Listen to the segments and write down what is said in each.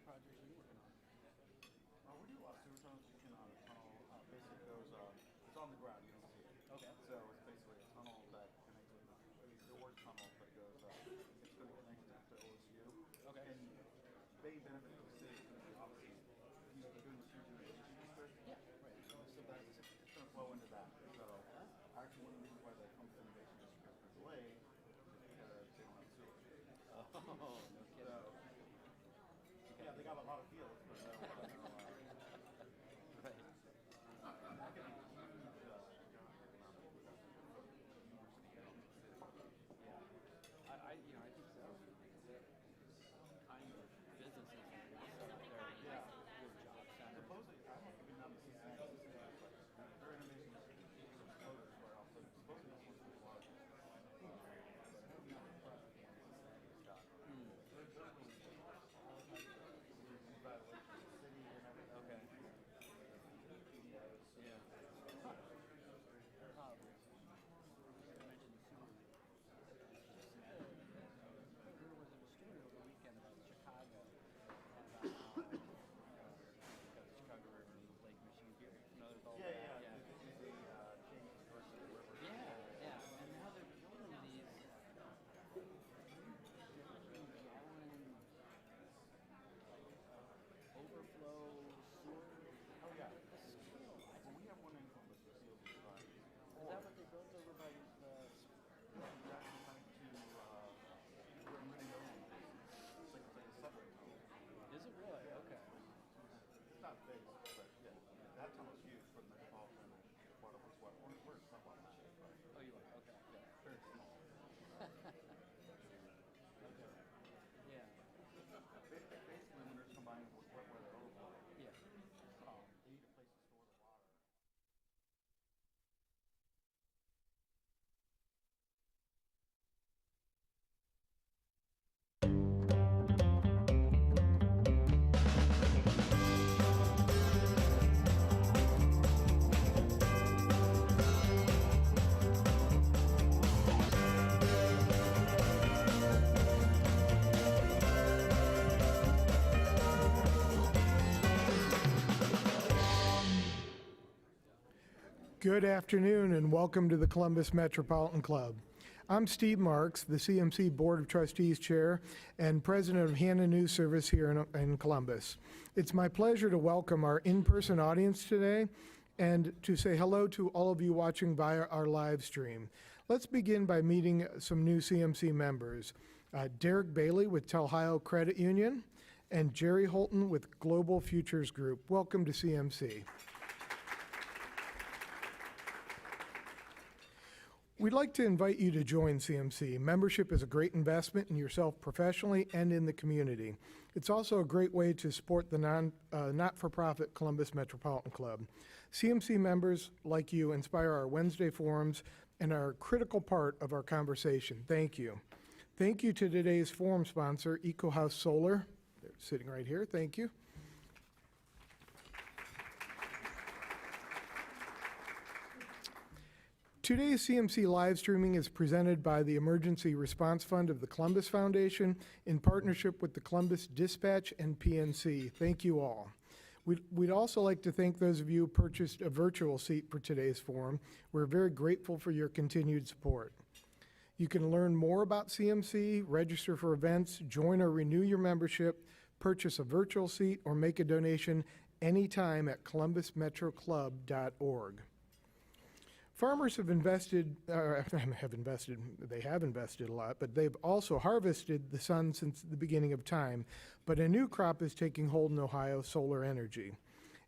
projects are you working on? We do a lot of sewer tunnels. We're working on a tunnel. Basically, it goes. It's on the ground. You don't see it. Okay. So it's basically a tunnel that connects. The word tunnel, but it goes. It's going to connect to OSU. Okay. And they benefit from the city. Obviously, you're doing the sewer district. Yeah, right. So that's It's going to flow into that. So actually, one of the reasons why the Compass Innovation District has been delayed is because they don't have sewer. oh, no kidding. So, yeah, they got a lot of fields, but no. Right. I think so. The kind of businesses that they set up there, Yeah. good job center. Supposedly, I don't know if you've been down to Cincinnati, but their innovation is floaters where also supposedly this one's pretty large. Okay. Yeah. I mentioned sewer. There was a story over the weekend about Chicago and about how the Chicago River and Lake Michigan here. You know, there's all that. Yeah. Change versus the river. Yeah. And now they're building these overflow sewer. Oh, yeah. The scale. Well, we have one in Columbus, the seals is right. Is that what they built over by the? It's actually coming to where I'm going to go. It's like a subway tunnel. Is it really? Okay. It's not big, but yeah. That tunnel's huge for the metropolitan water. We're somewhat in shape, right? Oh, you are? Okay. Yeah. Very small. Okay. Yeah. Basically, when they're combined with where they're overflowing, Yeah. they need a place to store the water. Good afternoon and welcome to the Columbus Metropolitan Club. I'm Steve Marks, the CMC Board of Trustees Chair and President of Hannah News Service here in Columbus. It's my pleasure to welcome our in-person audience today and to say hello to all of you watching via our live stream. Let's begin by meeting some new CMC members. Derek Bailey with Telhio Credit Union and Jerry Holton with Global Futures Group. Welcome to CMC. We'd like to invite you to join CMC. Membership is a great investment in yourself professionally and in the community. It's also a great way to support the not-for-profit Columbus Metropolitan Club. CMC members like you inspire our Wednesday forums and are a critical part of our conversation. Thank you. Thank you to today's forum sponsor, EcoHouse Solar. They're sitting right here. Thank you. Today's CMC live streaming is presented by the Emergency Response Fund of the Columbus Foundation in partnership with the Columbus Dispatch and PNC. Thank you all. We'd also like to thank those of you who purchased a virtual seat for today's forum. We're very grateful for your continued support. You can learn more about CMC, register for events, join or renew your membership, purchase a virtual seat, or make a donation anytime at columbusmetroclub.org. Farmers have invested a lot, but they've also harvested the sun since the beginning of time. But a new crop is taking hold in Ohio, solar energy.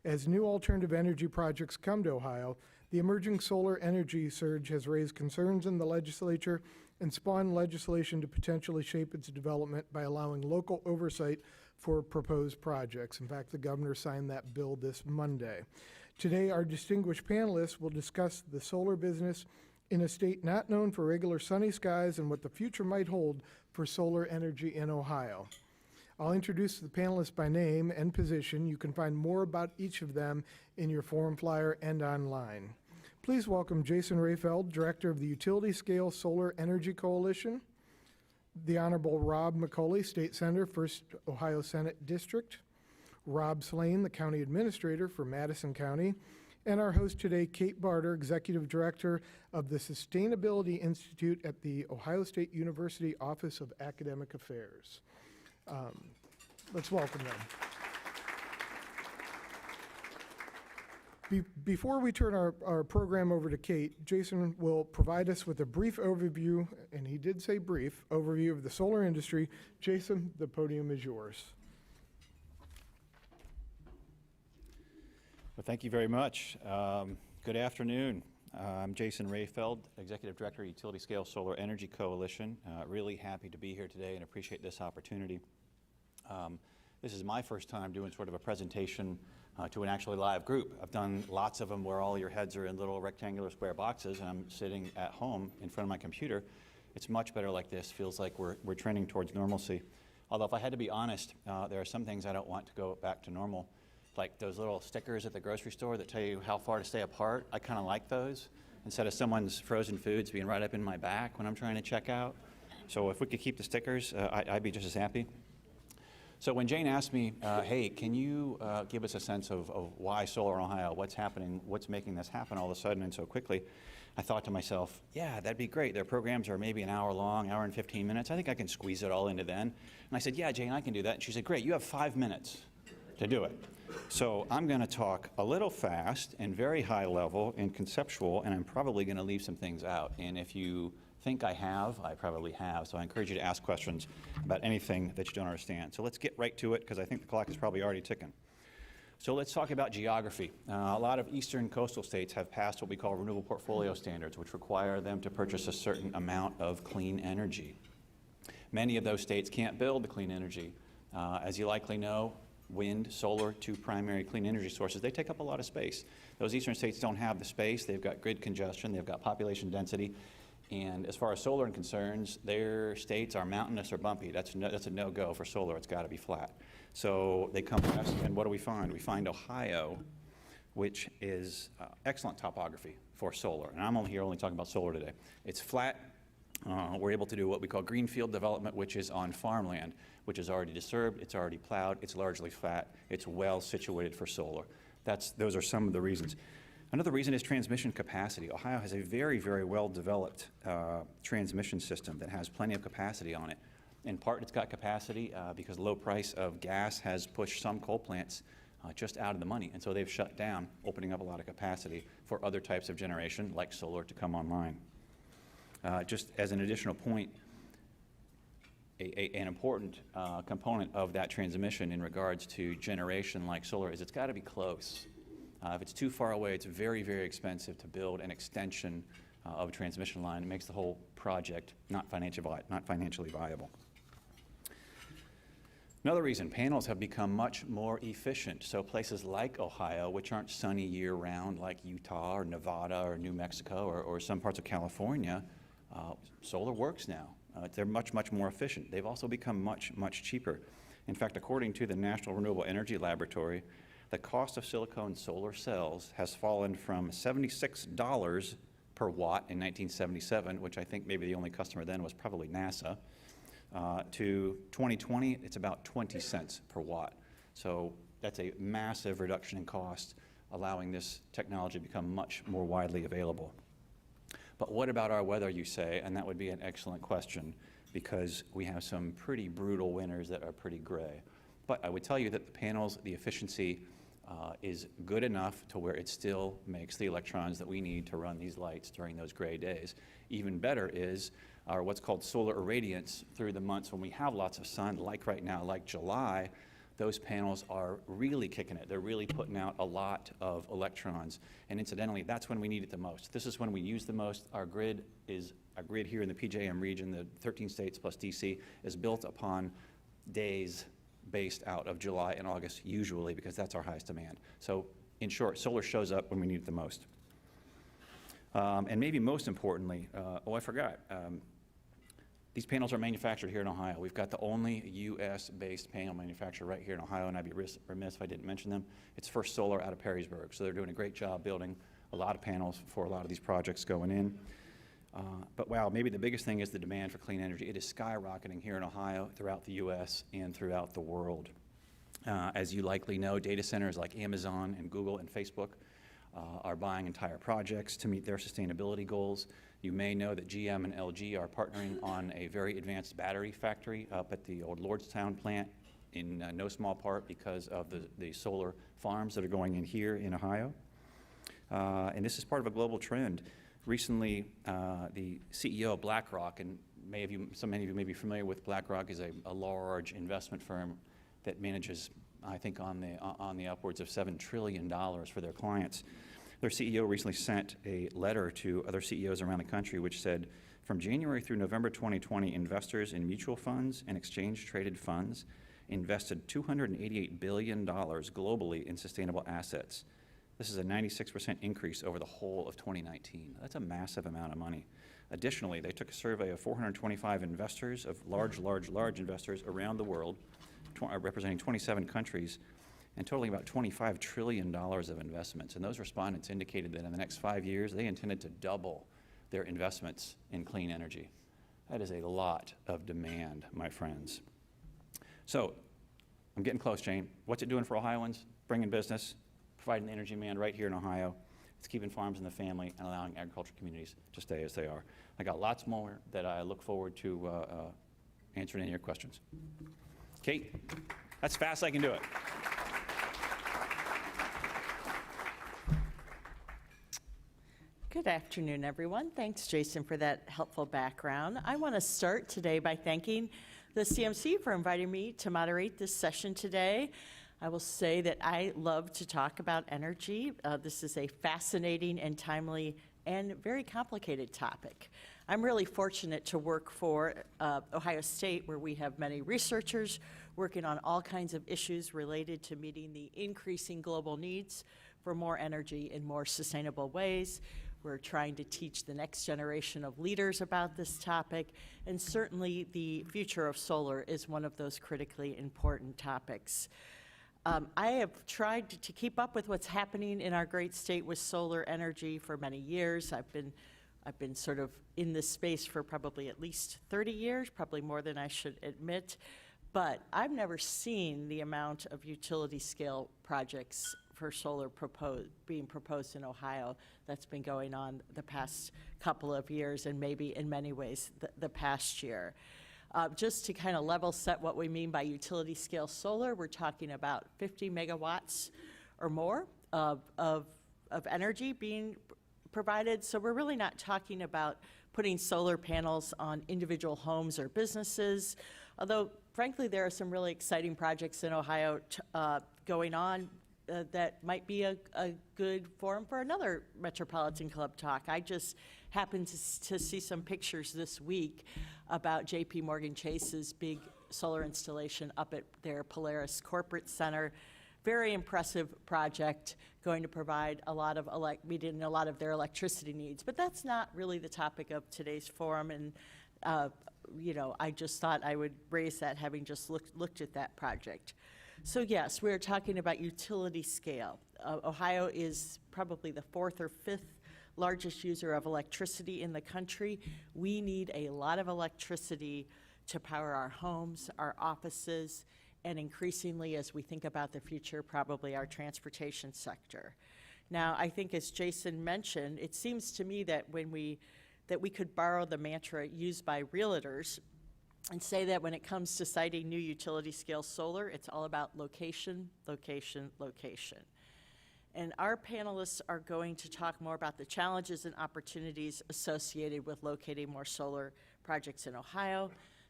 As new alternative energy projects come to Ohio, the emerging solar energy surge has raised concerns in the legislature and spawned legislation to potentially shape its development by allowing local oversight for proposed projects. In fact, the governor signed that bill this Monday. Today, our distinguished panelists will discuss the solar business in a state not known for regular sunny skies and what the future might hold for solar energy in Ohio. I'll introduce the panelists by name and position. You can find more about each of them in your forum flyer and online. Please welcome Jason Rafeld, Director of the Utility Scale Solar Energy Coalition, the Honorable Rob McColley, State Senator, 1st Ohio Senate District, Rob Slane, the County Administrator for Madison County, and our host today, Kate Bartter, Executive Director of the Sustainability Institute at the Ohio State University Office of Academic Affairs. Let's welcome them. Before we turn our program over to Kate, Jason will provide us with a brief overview, and he did say brief, overview of the solar industry. Jason, the podium is yours. Well, thank you very much. Good afternoon. I'm Jason Rafeld, Executive Director, Utility Scale Solar Energy Coalition. Really happy to be here today and appreciate this opportunity. This is my first time doing sort of a presentation to an actually live group. I've done lots of them where all your heads are in little rectangular square boxes and I'm sitting at home in front of my computer. It's much better like this. Feels like we're trending towards normalcy. Although if I had to be honest, there are some things I don't want to go back to normal. Like those little stickers at the grocery store that tell you how far to stay apart. I kind of like those instead of someone's frozen foods being right up in my back when I'm trying to check out. So if we could keep the stickers, I'd be just as happy. So when Jane asked me, hey, can you give us a sense of why solar in Ohio, what's happening, what's making this happen all of a sudden and so quickly, I thought to myself, yeah, that'd be great. Their programs are maybe an hour long, hour and 15 minutes. I think I can squeeze it all into then. And I said, yeah, Jane, I can do that. And she said, great, you have 5 minutes to do it. So I'm going to talk a little fast and very high level and conceptual, and I'm probably going to leave some things out. And if you think I probably have. So I encourage you to ask questions about anything that you don't understand. So let's get right to it because I think the clock is probably already ticking. So let's talk about geography. A lot of eastern coastal states have passed what we call renewable portfolio standards, which require them to purchase a certain amount of clean energy. Many of those states can't build the clean energy. As you likely know, wind, solar, two primary clean energy sources, they take up a lot of space. Those eastern states don't have the space. They've got grid congestion. They've got population density. And as far as solar concerns, their states are mountainous or bumpy. That's a no-go for solar. It's got to be flat. So they come to us, and what do we find? We find Ohio, which is excellent topography for solar. And I'm only talking about solar today. It's flat. We're able to do what we call greenfield development, which is on farmland, which is already disturbed, it's already plowed, it's largely flat, it's well situated for solar. Those are some of the reasons. Another reason is transmission capacity. Ohio has a very, very well-developed transmission system that has plenty of capacity on it. In part, it's got capacity because the low price of gas has pushed some coal plants just out of the money, and so they've shut down, opening up a lot of capacity for other types of generation, like solar, to come online. Just as an additional point, an important component of that transmission in regards to generation like solar is it's got to be close. If it's too far away, it's very, very expensive to build an extension of a transmission line. It makes the whole project not financially viable. Another reason, panels have become much more efficient. So places like Ohio, which aren't sunny year-round like Utah or Nevada or New Mexico or some parts of California, solar works now. They're much, much more efficient. They've also become much, much cheaper. In fact, according to the National Renewable Energy Laboratory, the cost of silicone solar cells has fallen from $76 per watt in 1977, which I think maybe the only customer then was probably NASA, to 2020, it's about 20 cents per watt. So that's a massive reduction in cost, allowing this technology to become much more widely available. But what about our weather, you say? And that would be an excellent question because we have some pretty brutal winters that are pretty gray. But I would tell you that the panels, the efficiency is good enough to where it still makes the electrons that we need to run these lights during those gray days. Even better is our what's called solar irradiance through the months when we have lots of sun, like right now, like July. Those panels are really kicking it. They're really putting out a lot of electrons. And incidentally, that's when we need it the most. This is when we use the most. Our grid here in the PJM region, the 13 states plus DC, is built upon days based out of July and August usually because that's our highest demand. So in short, solar shows up when we need it the most. And maybe most importantly, I forgot. These panels are manufactured here in Ohio. We've got the only US-based panel manufacturer right here in Ohio, and I'd be remiss if I didn't mention them. It's First Solar out of Perrysburg. So they're doing a great job building a lot of panels for a lot of these projects going in. But wow, maybe the biggest thing is the demand for clean energy. It is skyrocketing here in Ohio, throughout the US, and throughout the world. As you likely know, data centers like Amazon and Google and Facebook are buying entire projects to meet their sustainability goals. You may know that GM and LG are partnering on a very advanced battery factory up at the old Lordstown plant, in no small part because of the solar farms that are going in here in Ohio. And this is part of a global trend. Recently, the CEO of BlackRock, and many of you may be familiar with BlackRock, is a large investment firm that manages, I think, on the upwards of $7 trillion for their clients. Their CEO recently sent a letter to other CEOs around the country which said, from January through November 2020, investors in mutual funds and exchange-traded funds invested $288 billion globally in sustainable assets. This is a 96% increase over the whole of 2019. That's a massive amount of money. Additionally, they took a survey of 425 investors, of large investors around the world, representing 27 countries, and totaling about $25 trillion of investments. And those respondents indicated that in the next 5 years, they intended to double their investments in clean energy. That is a lot of demand, my friends. So, I'm getting close, Jane. What's it doing for Ohioans? Bringing business, providing the energy demand right here in Ohio. It's keeping farms in the family and allowing agricultural communities to stay as they are. I got lots more that I look forward to answering any of your questions. Kate, that's fast I can do it. Good afternoon, everyone. Thanks, Jason, for that helpful background. I want to start today by thanking the CMC for inviting me to moderate this session today. I will say that I love to talk about energy. This is a fascinating and timely and very complicated topic. I'm really fortunate to work for Ohio State, where we have many researchers working on all kinds of issues related to meeting the increasing global needs for more energy in more sustainable ways. We're trying to teach the next generation of leaders about this topic, and certainly the future of solar is one of those critically important topics. I have tried to keep up with what's happening in our great state with solar energy for many years. I've been sort of in this space for probably at least 30 years, probably more than I should admit, but I've never seen the amount of utility scale projects for solar being proposed in Ohio that's been going on the past couple of years, and maybe in many ways the past year. Just to kind of level set what we mean by utility scale solar, we're talking about 50 megawatts or more of energy being provided. So we're really not talking about putting solar panels on individual homes or businesses, although frankly there are some really exciting projects in Ohio going on that might be a good forum for another Metropolitan Club talk. I just happened to see some pictures this week about JP Morgan Chase's big solar installation up at their Polaris Corporate Center. Very impressive project, going to provide a lot of meeting a lot of their electricity needs. But that's not really the topic of today's forum, and I just thought I would raise that, having just looked at that project. So yes, we're talking about utility scale. Ohio is probably the 4th or 5th largest user of electricity in the country. We need a lot of electricity to power our homes, our offices, and increasingly, as we think about the future, probably our transportation sector. Now, I think as Jason mentioned, it seems to me that we could borrow the mantra used by realtors and say that when it comes to siting new utility scale solar, it's all about location, location, location. And our panelists are going to talk more about the challenges and opportunities associated with locating more solar projects in Ohio,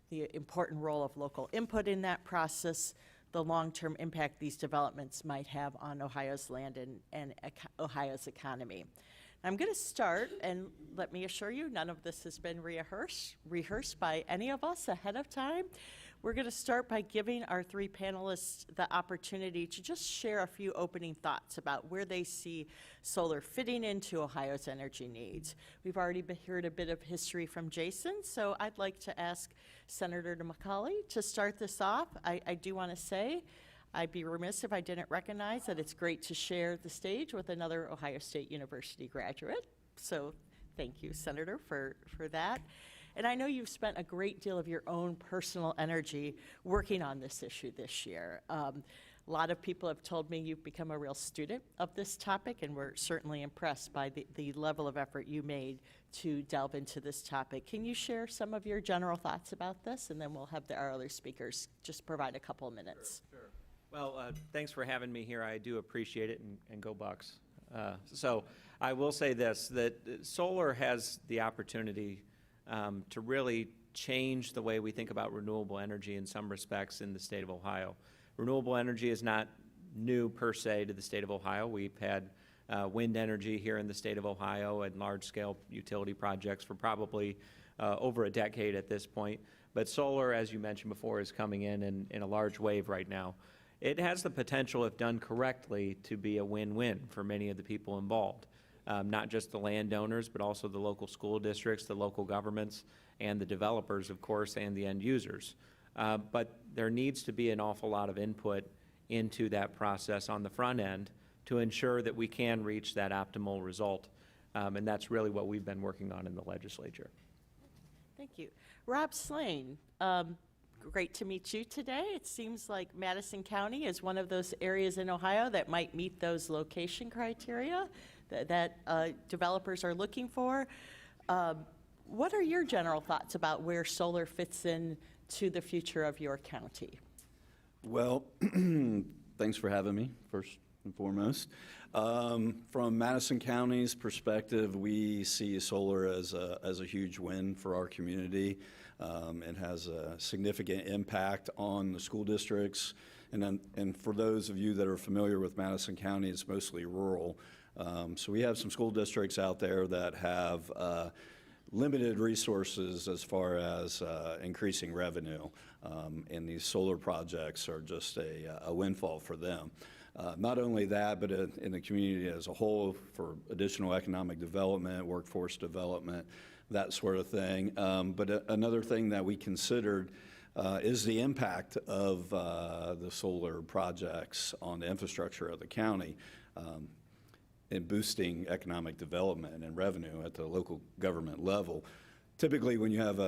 the important role of local input in that process, the long-term impact these developments might have on Ohio's land and Ohio's economy. I'm going to start, and let me assure you, none of this has been rehearsed by any of us ahead of time. We're going to start by giving our 3 panelists the opportunity to just share a few opening thoughts about where they see solar fitting into Ohio's energy needs. We've already heard a bit of history from Jason, so I'd like to ask Senator McColley to start this off. I do want to say, I'd be remiss if I didn't recognize that it's great to share the stage with another Ohio State University graduate. So thank you, Senator, for that. And I know you've spent a great deal of your own personal energy working on this issue this year. A lot of people have told me you've become a real student of this topic, and we're certainly impressed by the level of effort you made to delve into this topic. Can you share some of your general thoughts about this? And then we'll have our other speakers just provide a couple of minutes. Sure. Well, thanks for having me here. I do appreciate it, and go Bucks. So I will say this, that solar has the opportunity to really change the way we think about renewable energy in some respects in the state of Ohio. Renewable energy is not new per se to the state of Ohio. We've had wind energy here in the state of Ohio and large-scale utility projects for probably over a decade at this point. But solar, as you mentioned before, is coming in a large wave right now. It has the potential, if done correctly, to be a win-win for many of the people involved. Not just the landowners, but also the local school districts, the local governments, and the developers, of course, and the end users. But there needs to be an awful lot of input into that process on the front end to ensure that we can reach that optimal result. And that's really what we've been working on in the legislature. Thank you. Rob Slane, great to meet you today. It seems like Madison County is one of those areas in Ohio that might meet those location criteria that developers are looking for. What are your general thoughts about where solar fits in to the future of your county? Well, thanks for having me, first and foremost. From Madison County's perspective, we see solar as a huge win for our community. It has a significant impact on the school districts. And for those of you that are familiar with Madison County, it's mostly rural. So we have some school districts out there that have limited resources as far as increasing revenue, and these solar projects are just a windfall for them. Not only that, but in the community as a whole for additional economic development, workforce development, that sort of thing. But another thing that we considered is the impact of the solar projects on the infrastructure of the county. In boosting economic development and revenue at the local government level. Typically, when you have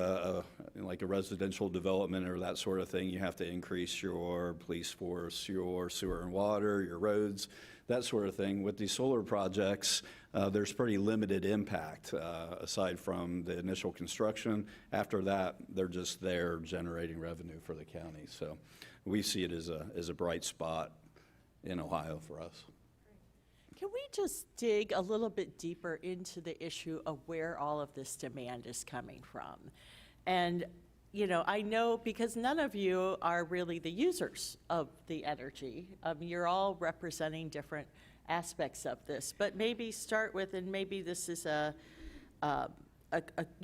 like a residential development or that sort of thing, you have to increase your police force, your sewer and water, your roads, that sort of thing. With these solar projects, there's pretty limited impact aside from the initial construction. After that, they're just there generating revenue for the county. So we see it as a bright spot in Ohio for us. Can we just dig a little bit deeper into the issue of where all of this demand is coming from? And, you know, I know because none of you are really the users of the energy. You're all representing different aspects of this, but maybe start with, and maybe this is you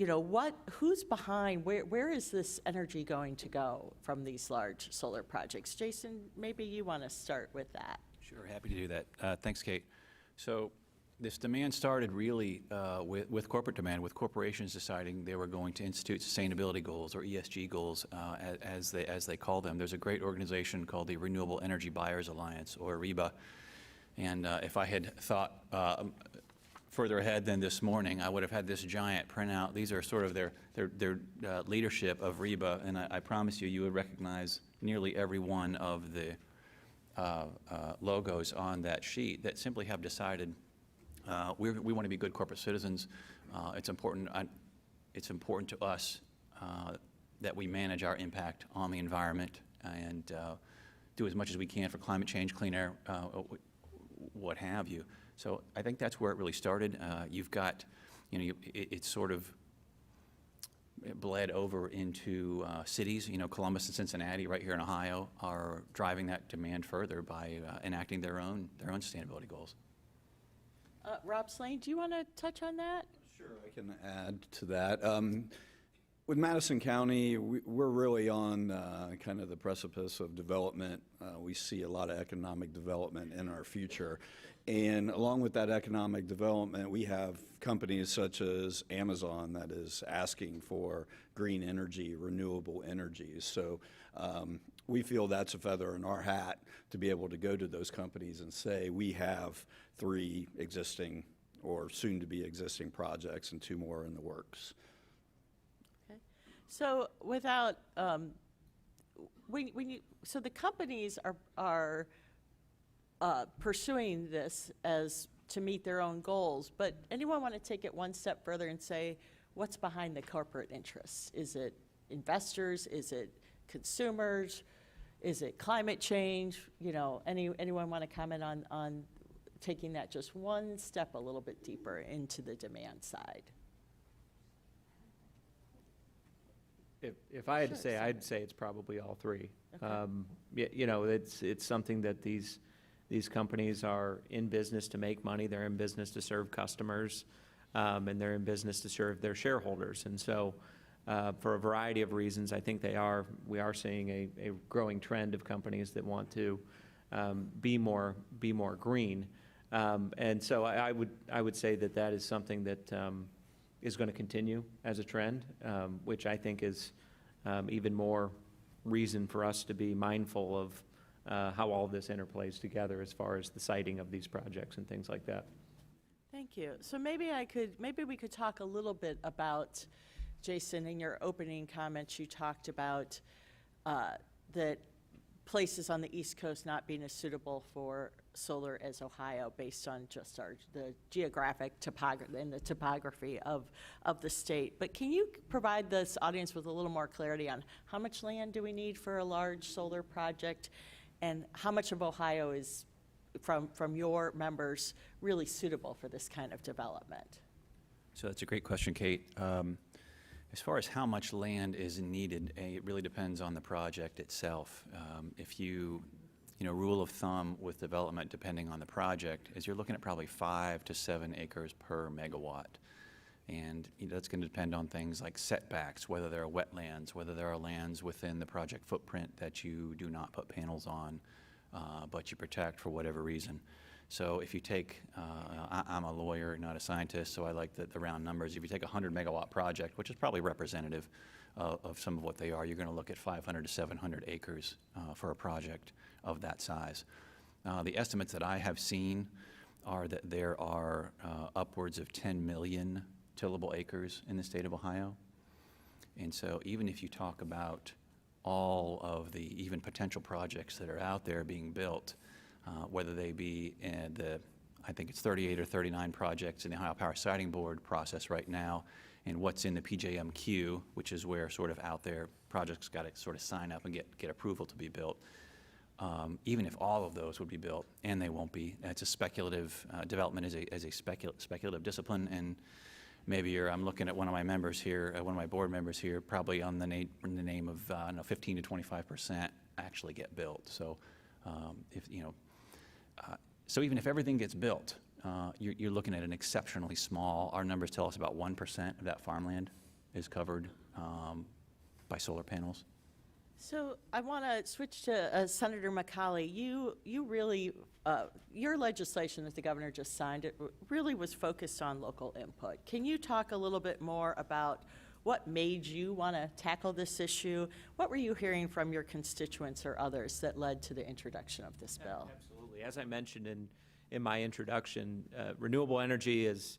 know, who's behind, where is this energy going to go from these large solar projects? Jason, maybe you want to start with that. Sure, happy to do that. Thanks, Kate. So this demand started really with corporate demand, with corporations deciding they were going to institute sustainability goals or ESG goals, as they call them. There's a great organization called the Renewable Energy Buyers Alliance, or REBA. And if I had thought further ahead than this morning, I would have had this giant printout. These are sort of their leadership of REBA, and I promise you would recognize nearly every one of the logos on that sheet that simply have decided we want to be good corporate citizens. It's important to us that we manage our impact on the environment and do as much as we can for climate change, clean air, what have you. So I think that's where it really started. You've got, you know, it's sort of bled over into cities. You know, Columbus and Cincinnati right here in Ohio are driving that demand further by enacting their own sustainability goals. Rob Slane, do you want to touch on that? Sure, I can add to that. With Madison County, we're really on kind of the precipice of development. We see a lot of economic development in our future. And along with that economic development, we have companies such as Amazon that is asking for green energy, renewable energies. So we feel that's a feather in our hat to be able to go to those companies and say, we have 3 existing or soon to be existing projects and 2 more in the works. Okay. So without, so the companies are pursuing this as to meet their own goals, but anyone want to take it one step further and say, what's behind the corporate interests? Is it investors? Is it consumers? Is it climate change? You know, anyone want to comment on taking that just one step a little bit deeper into the demand side? If I had to Sure, say, Senator. I'd say it's probably all three. Okay. You know, it's something that these companies are in business to make money. They're in business to serve customers, and they're in business to serve their shareholders. And so, for a variety of reasons, I think we are seeing a growing trend of companies that want to be more green. And so I would say that is something that is going to continue as a trend, which I think is even more reason for us to be mindful of how all of this interplays together as far as the siting of these projects and things like that. Thank you. So maybe we could talk a little bit about, Jason, in your opening comments, you talked about that places on the East Coast not being as suitable for solar as Ohio based on just the geographic topography and the topography of the state. But can you provide this audience with a little more clarity on how much land do we need for a large solar project, and how much of Ohio is, from your members, really suitable for this kind of development? So that's a great question, Kate. As far as how much land is needed, it really depends on the project itself. If you rule of thumb with development, depending on the project, is you're looking at probably 5 to 7 acres per megawatt. And that's going to depend on things like setbacks, whether there are wetlands, whether there are lands within the project footprint that you do not put panels on, but you protect for whatever reason. So if you take, I'm a lawyer, not a scientist, so I like the round numbers. If you take a 100 megawatt project, which is probably representative of some of what they are, you're going to look at 500 to 700 acres for a project of that size. The estimates that I have seen are that there are upwards of 10 million tillable acres in the state of Ohio. And so even if you talk about all of the even potential projects that are out there being built, whether they be in I think it's 38 or 39 projects in the Ohio Power Siting Board process right now, and what's in the PJM queue, which is where sort of out there projects got to sort of sign up and get approval to be built. Even if all of those would be built, and they won't be, it's a speculative development as a speculative discipline. And maybe I'm looking at one of my members here, one of my board members here, probably on the name of 15 to 25% actually get built. So so even if everything gets built, you're looking at an exceptionally small. Our numbers tell us about 1% of that farmland is covered by solar panels. So I want to switch to Senator McColley. You really, your legislation that the governor just signed, it really was focused on local input. Can you talk a little bit more about what made you want to tackle this issue? What were you hearing from your constituents or others that led to the introduction of this bill? Absolutely. As I mentioned in my introduction, renewable energy is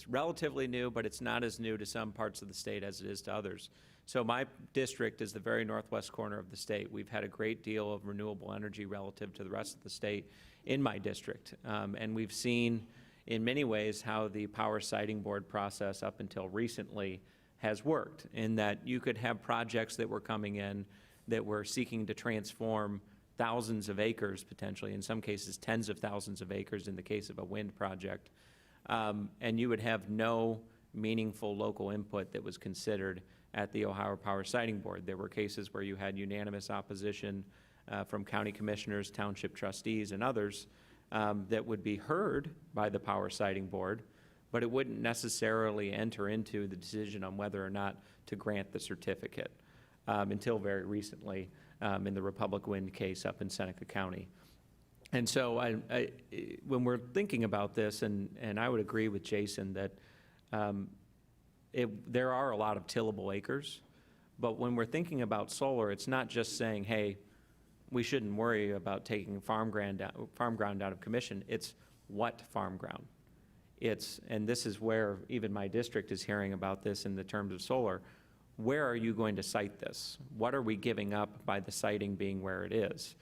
relatively new, but it's not as new to some parts of the state as it is to others. So my district is the very northwest corner of the state. We've had a great deal of renewable energy relative to the rest of the state in my district. And we've seen in many ways how the Power Siting Board process up until recently has worked, in that you could have projects that were coming in that were seeking to transform thousands of acres, potentially, in some cases tens of thousands of acres in the case of a wind project, and you would have no meaningful local input that was considered at the Ohio Power Siting Board. There were cases where you had unanimous opposition from county commissioners, township trustees, and others that would be heard by the Power Siting Board, but it wouldn't necessarily enter into the decision on whether or not to grant the certificate until very recently in the Republic Wind case up in Seneca County. And so when we're thinking about this, and I would agree with Jason that there are a lot of tillable acres, but when we're thinking about solar, it's not just saying, hey, we shouldn't worry about taking farm ground out of commission. It's what farm ground. And this is where even my district is hearing about this in the terms of solar. Where are you going to site this? What are we giving up by the siting being where it is?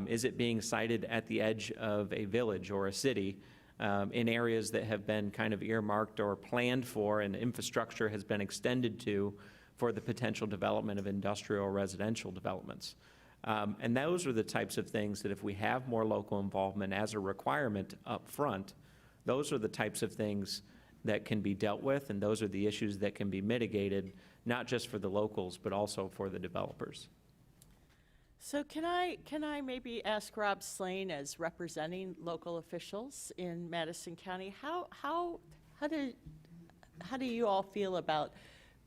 Is it being sited at the edge of a village or a city in areas that have been kind of earmarked or planned for and infrastructure has been extended to for the potential development of industrial or residential developments? And those are the types of things that if we have more local involvement as a requirement up front, those are the types of things that can be dealt with, and those are the issues that can be mitigated, not just for the locals, but also for the developers. So can I maybe ask Rob Slane, as representing local officials in Madison County, how do you all feel about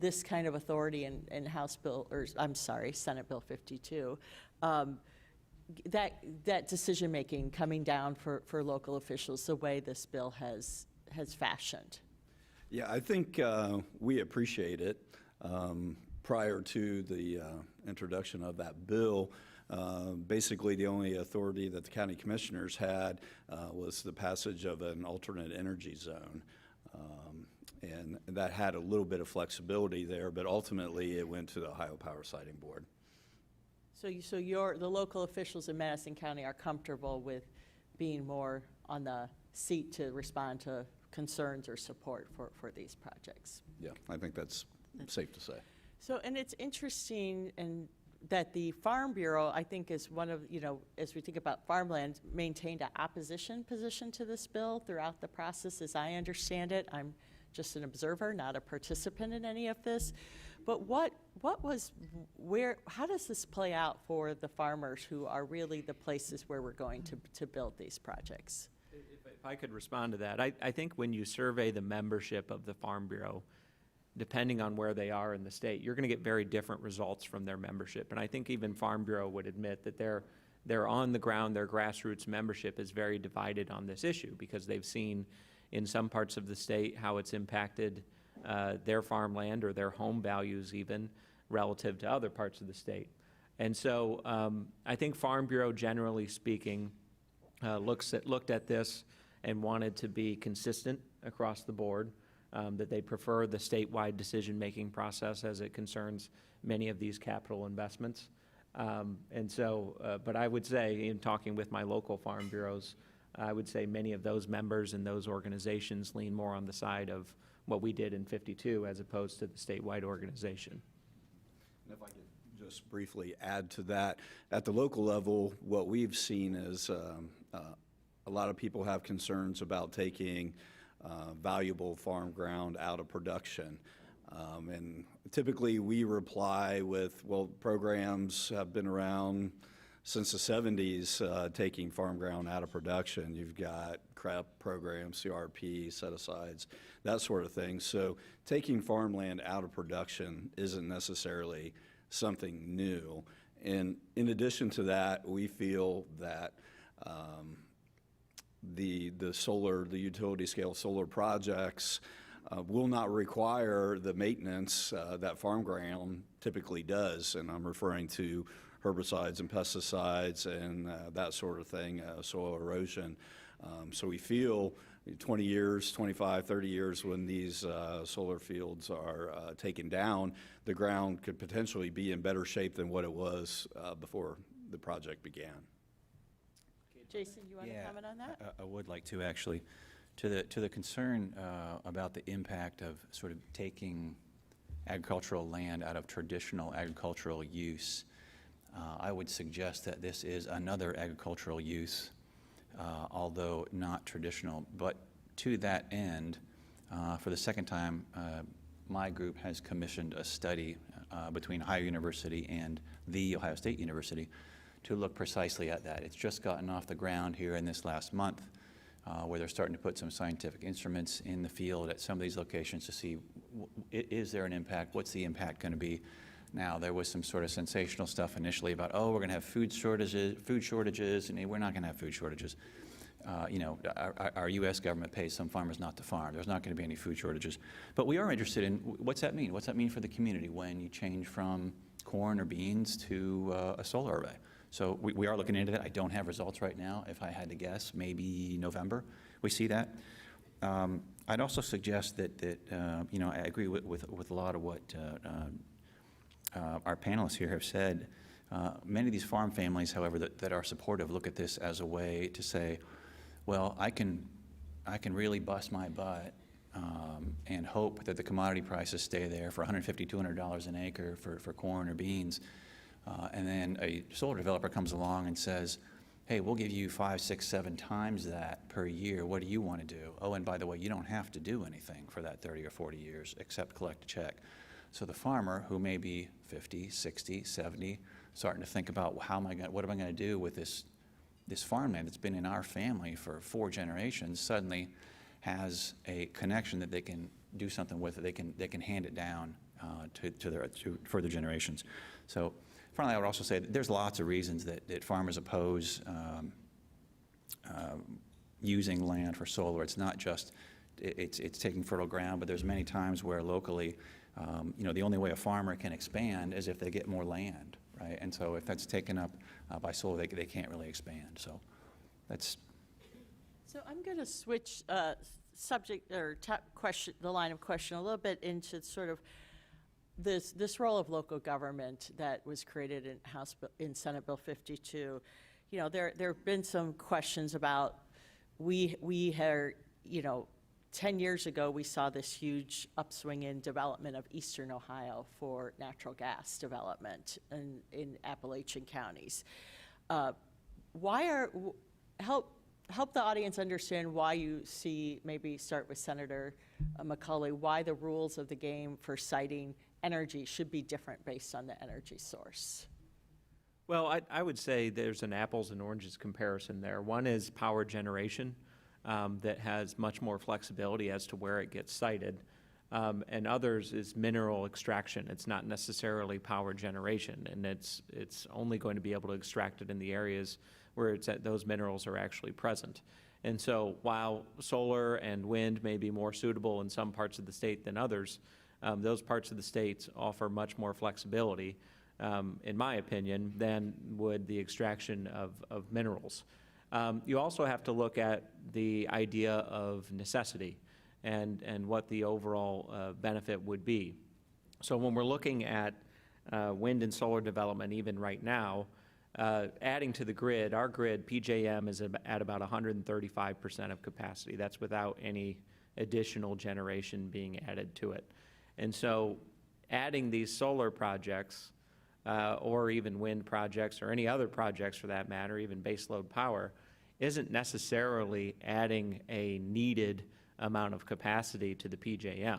this kind of authority in House Bill, or I'm sorry, Senate Bill 52, that decision-making coming down for local officials, the way this bill has fashioned? Yeah, I think we appreciate it. Prior to the introduction of that bill, basically the only authority that the county commissioners had was the passage of an alternate energy zone. And that had a little bit of flexibility there, but ultimately it went to the Ohio Power Siting Board. So the local officials in Madison County are comfortable with being more on the seat to respond to concerns or support for these projects? Yeah, I think that's safe to say. So, and it's interesting that the Farm Bureau, I think, is one of, as we think about farmland, maintained an opposition position to this bill throughout the process, as I understand it. I'm just an observer, not a participant in any of this. But how does this play out for the farmers who are really the places where we're going to build these projects? If I could respond to that, I think when you survey the membership of the Farm Bureau, depending on where they are in the state, you're going to get very different results from their membership. And I think even Farm Bureau would admit that their on the ground, their grassroots membership is very divided on this issue, because they've seen in some parts of the state how it's impacted their farmland or their home values even relative to other parts of the state. And so I think Farm Bureau, generally speaking, looked at this and wanted to be consistent across the board, that they prefer the statewide decision-making process as it concerns many of these capital investments. But I would say, in talking with my local farm bureaus, I would say many of those members and those organizations lean more on the side of what we did in 52 as opposed to the statewide organization. And if I could just briefly add to that, at the local level, what we've seen is a lot of people have concerns about taking valuable farm ground out of production. And typically we reply with, well, programs have been around since the 70s taking farm ground out of production. You've got CREP programs, CRP, set-asides, that sort of thing. So taking farmland out of production isn't necessarily something new. And in addition to that, we feel that the utility scale solar projects will not require the maintenance that farm ground typically does. And I'm referring to herbicides and pesticides and that sort of thing, soil erosion. So we feel 20 years, 25, 30 years when these solar fields are taken down, the ground could potentially be in better shape than what it was before the project began. Jason, you want to comment on that? I would like to, actually. To the concern about the impact of sort of taking agricultural land out of traditional agricultural use, I would suggest that this is another agricultural use, although not traditional. But to that end, for the second time, my group has commissioned a study between Ohio University and the Ohio State University to look precisely at that. It's just gotten off the ground here in this last month, where they're starting to put some scientific instruments in the field at some of these locations to see, is there an impact? What's the impact going to be? Now, there was some sort of sensational stuff initially about, oh, we're going to have food shortages, and we're not going to have food shortages. Our U.S. government pays some farmers not to farm. There's not going to be any food shortages. But we are interested in, what's that mean? What's that mean for the community when you change from corn or beans to a solar array? So we are looking into that. I don't have results right now. If I had to guess, maybe November we see that. I'd also suggest that I agree with a lot of what our panelists here have said. Many of these farm families, however, that are supportive look at this as a way to say, well, I can really bust my butt and hope that the commodity prices stay there for $150, $200 an acre for corn or beans. And then a solar developer comes along and says, hey, we'll give you 5, 6, 7 times that per year. What do you want to do? Oh, and by the way, you don't have to do anything for that 30 or 40 years except collect a check. So the farmer, who may be 50, 60, 70, starting to think about what am I going to do with this farmland that's been in our family for 4 generations, suddenly has a connection that they can do something with it. They can hand it down to further generations. So finally, I would also say that there's lots of reasons that farmers oppose using land for solar. It's not just it's taking fertile ground, but there's many times where locally, the only way a farmer can expand is if they get more land, right? And so if that's taken up by solar, they can't really expand. So that's. So I'm going to switch subject or question, the line of question a little bit into sort of this role of local government that was created in Senate Bill 52. There have been some questions about we had 10 years ago, we saw this huge upswing in development of eastern Ohio for natural gas development in Appalachian counties. Help the audience understand why you see, maybe start with Senator McColley, why the rules of the game for siting energy should be different based on the energy source. Well, I would say there's an apples and oranges comparison there. One is power generation. That has much more flexibility as to where it gets sited, and others is mineral extraction. It's not necessarily power generation, and it's only going to be able to extract it in the areas where those minerals are actually present. And so while solar and wind may be more suitable in some parts of the state than others, those parts of the states offer much more flexibility, in my opinion, than would the extraction of minerals. You also have to look at the idea of necessity and what the overall benefit would be. So when we're looking at wind and solar development, even right now, adding to the grid, our grid, PJM, is at about 135% of capacity. That's without any additional generation being added to it. And so adding these solar projects, or even wind projects, or any other projects for that matter, even baseload power, isn't necessarily adding a needed amount of capacity to the PJM.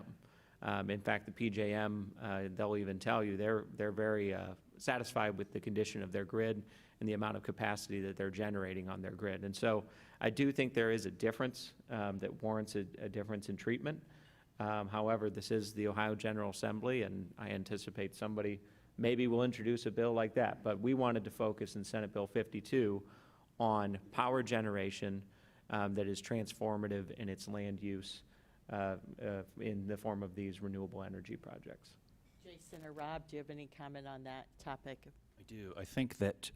In fact, the PJM, they'll even tell you they're very satisfied with the condition of their grid and the amount of capacity that they're generating on their grid. And so I do think there is a difference that warrants a difference in treatment. However, this is the Ohio General Assembly, and I anticipate somebody maybe will introduce a bill like that. But we wanted to focus in Senate Bill 52 on power generation that is transformative in its land use in the form of these renewable energy projects. Jason or Rob, do you have any comment on that topic? I do. I think that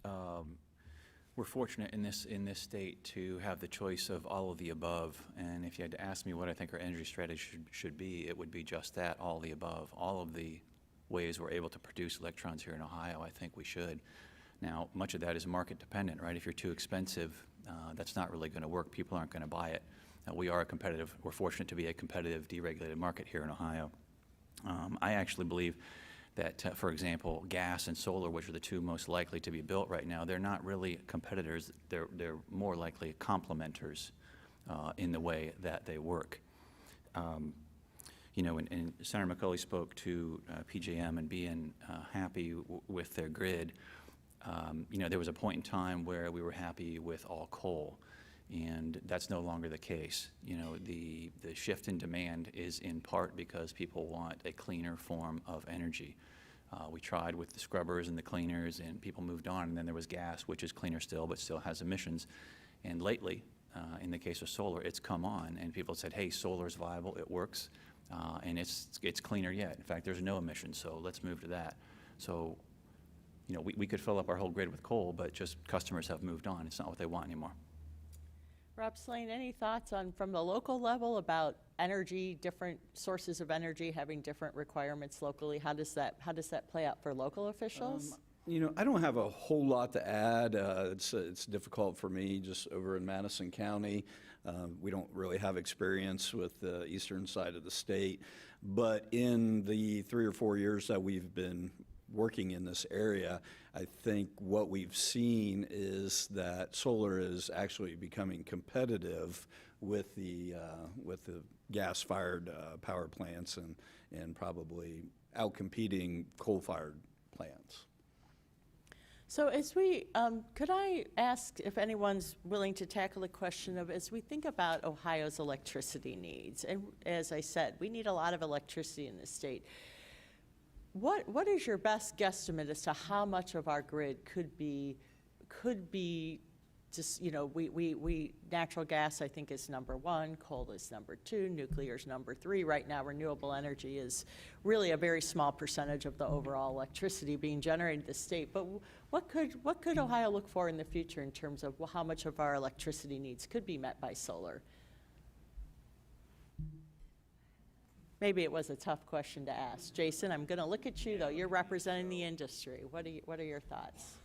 we're fortunate in this state to have the choice of all of the above. And if you had to ask me what I think our energy strategy should be, it would be just that, all the above. All of the ways we're able to produce electrons here in Ohio, I think we should. Now, much of that is market dependent, right? If you're too expensive, that's not really going to work. People aren't going to buy it. We're fortunate to be a competitive, deregulated market here in Ohio. I actually believe that, for example, gas and solar, which are the two most likely to be built right now, they're not really competitors. They're more likely complementers in the way that they work. And Senator McColley spoke to PJM and being happy with their grid. There was a point in time where we were happy with all coal, and that's no longer the case. The shift in demand is in part because people want a cleaner form of energy. We tried with the scrubbers and the cleaners, and people moved on, and then there was gas, which is cleaner still, but still has emissions. And lately, in the case of solar, it's come on, and people said, hey, solar's viable, it works, and it's cleaner yet. In fact, there's no emissions, so let's move to that. So, we could fill up our whole grid with coal, but just customers have moved on. It's not what they want anymore. Rob, Slane, any thoughts from the local level about energy, different sources of energy having different requirements locally? How does that play out for local officials? I don't have a whole lot to add. It's difficult for me just over in Madison County. We don't really have experience with the eastern side of the state. But in the 3 or 4 years that we've been working in this area, I think what we've seen is that solar is actually becoming competitive with the gas-fired power plants and probably outcompeting coal-fired plants. So as we, could I ask if anyone's willing to tackle the question of, as we think about Ohio's electricity needs, and as I said, we need a lot of electricity in this state. What is your best guesstimate as to how much of our grid could be just, natural gas, I think, is number 1, coal is number 2, nuclear is number 3. Right now, renewable energy is really a very small percentage of the overall electricity being generated in the state. But what could Ohio look for in the future in terms of how much of our electricity needs could be met by solar? Maybe it was a tough question to ask. Jason, I'm going to look at you, though. You're representing the industry. What are your thoughts?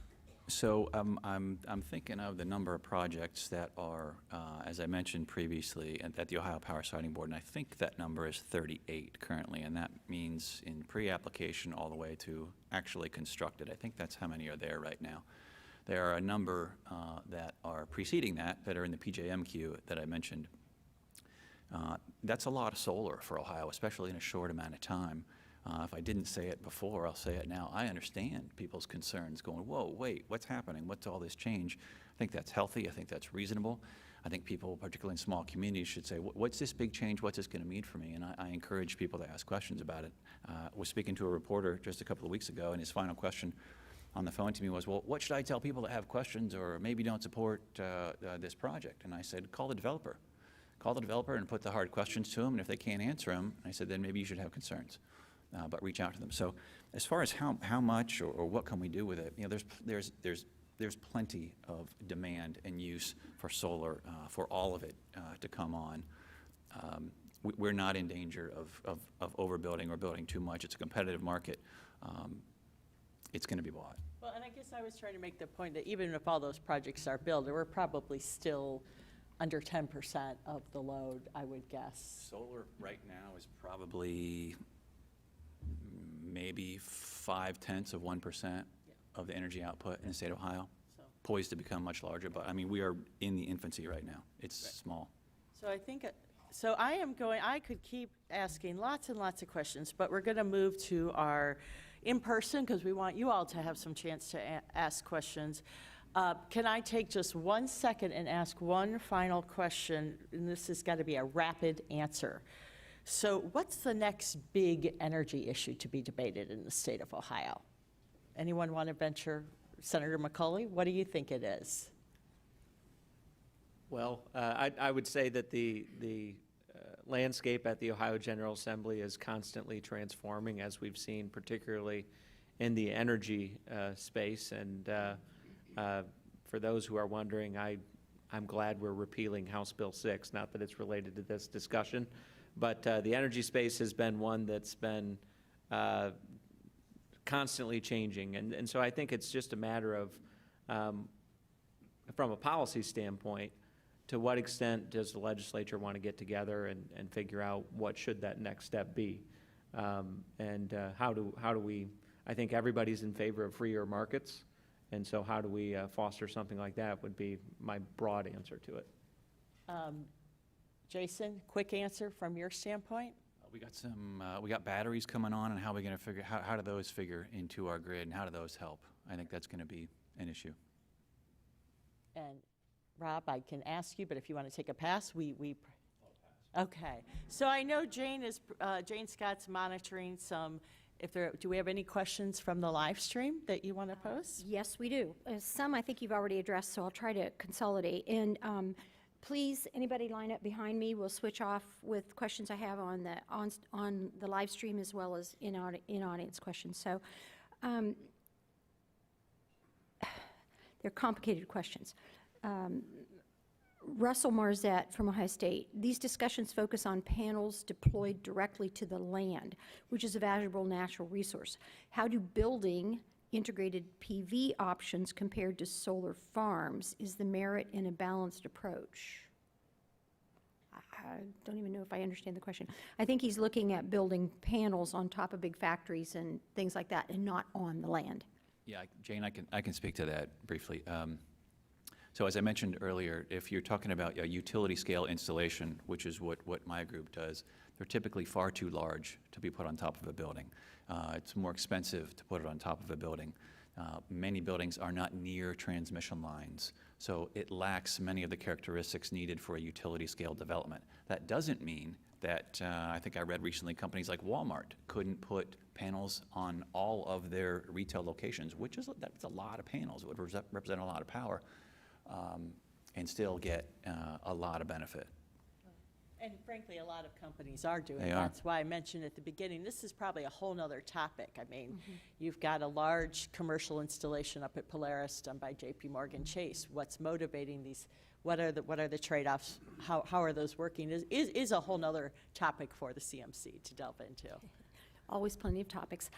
So I'm thinking of the number of projects that are, as I mentioned previously, at the Ohio Power Siting Board, and I think that number is 38 currently, and that means in pre-application all the way to actually constructed. I think that's how many are there right now. There are a number that are preceding that are in the PJM queue that I mentioned. That's a lot of solar for Ohio, especially in a short amount of time. If I didn't say it before, I'll say it now. I understand people's concerns going, whoa, wait, what's happening? What's all this change? I think that's healthy. I think that's reasonable. I think people, particularly in small communities, should say, what's this big change? What's this going to mean for me? And I encourage people to ask questions about it. I was speaking to a reporter just a couple of weeks ago, and his final question on the phone to me was, well, what should I tell people that have questions or maybe don't support this project? And I said, call the developer. Call the developer and put the hard questions to them, and if they can't answer them, I said, then maybe you should have concerns. But reach out to them. So as far as how much or what can we do with it, there's plenty of demand and use for solar for all of it to come on. We're not in danger of overbuilding or building too much. It's a competitive market. It's going to be bought. Well, and I guess I was trying to make the point that even if all those projects are built, we're probably still under 10% of the load, I would guess. Solar right now is probably maybe 0.5% of the energy output in the state of Ohio, poised to become much larger. But I mean, we are in the infancy right now. It's small. So I think, I could keep asking lots and lots of questions, but we're going to move to our in-person because we want you all to have some chance to ask questions. Can I take just 1 second and ask one final question? And this has got to be a rapid answer. So what's the next big energy issue to be debated in the state of Ohio? Anyone want to venture? Senator McColley, what do you think it is? Well, I would say that the landscape at the Ohio General Assembly is constantly transforming, as we've seen, particularly in the energy space. And for those who are wondering, I'm glad we're repealing House Bill 6, not that it's related to this discussion. But the energy space has been one that's been constantly changing. And so I think it's just a matter of, from a policy standpoint, to what extent does the legislature want to get together and figure out what should that next step be? And how do we, I think everybody's in favor of freer markets. And so how do we foster something like that would be my broad answer to it. Jason, quick answer from your standpoint. We got batteries coming on, and how are we going to figure how do those figure into our grid, and how do those help? I think that's going to be an issue. And Rob, I can ask you, but if you want to take a pass, okay. So I know Jane Scott's monitoring some. Do we have any questions from the live stream that you want to pose? Yes, we do. Some I think you've already addressed, so I'll try to consolidate. And please, anybody line up behind me. We'll switch off with questions I have on the live stream as well as in audience questions. So they're complicated questions. Russell Marzette from Ohio State. These discussions focus on panels deployed directly to the land, which is a valuable natural resource. How do building integrated PV options compared to solar farms? Is the merit in a balanced approach? I don't even know if I understand the question. I think he's looking at building panels on top of big factories and things like that, and not on the land. Yeah, Jane, I can speak to that briefly. So as I mentioned earlier, if you're talking about a utility scale installation, which is what my group does, they're typically far too large to be put on top of a building. It's more expensive to put it on top of a building. Many buildings are not near transmission lines, so it lacks many of the characteristics needed for a utility scale development. That doesn't mean that, I think I read recently, companies like Walmart couldn't put panels on all of their retail locations, which is, that's a lot of panels. It would represent a lot of power, and still get a lot of benefit. And frankly, a lot of companies are doing They that. are. That's why I mentioned at the beginning, this is probably a whole nother topic. I mean, you've got a large commercial installation up at Polaris done by JP Morgan Chase. What's motivating these? What are the trade-offs? How are those working? Is a whole nother topic for the CMC to delve into. Always plenty of topics.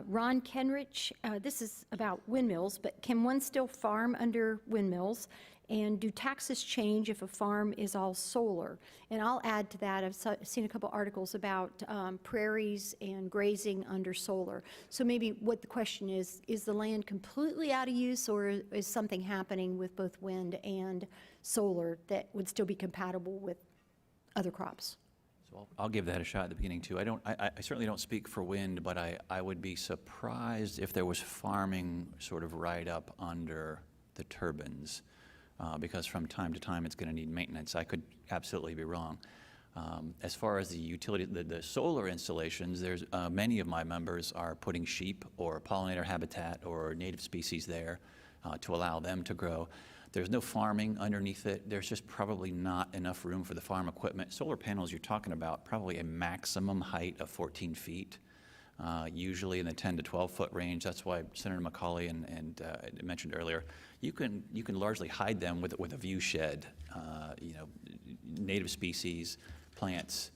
Ron Kenrich, this is about windmills, but can one still farm under windmills? And do taxes change if a farm is all solar? And I'll add to that, I've seen a couple articles about prairies and grazing under solar. So maybe what the question is the land completely out of use, or is something happening with both wind and solar that would still be compatible with other crops? So I'll give that a shot at the beginning too. I certainly don't speak for wind, but I would be surprised if there was farming sort of right up under the turbines, because from time to time it's going to need maintenance. I could absolutely be wrong. As far as the utility, the solar installations, there's many of my members are putting sheep or pollinator habitat or native species there to allow them to grow. There's no farming underneath it. There's just probably not enough room for the farm equipment. Solar panels, you're talking about probably a maximum height of 14 feet, usually in the 10 to 12 foot range. That's why Senator McColley and mentioned earlier, you can largely hide them with a view shed, native species, plants,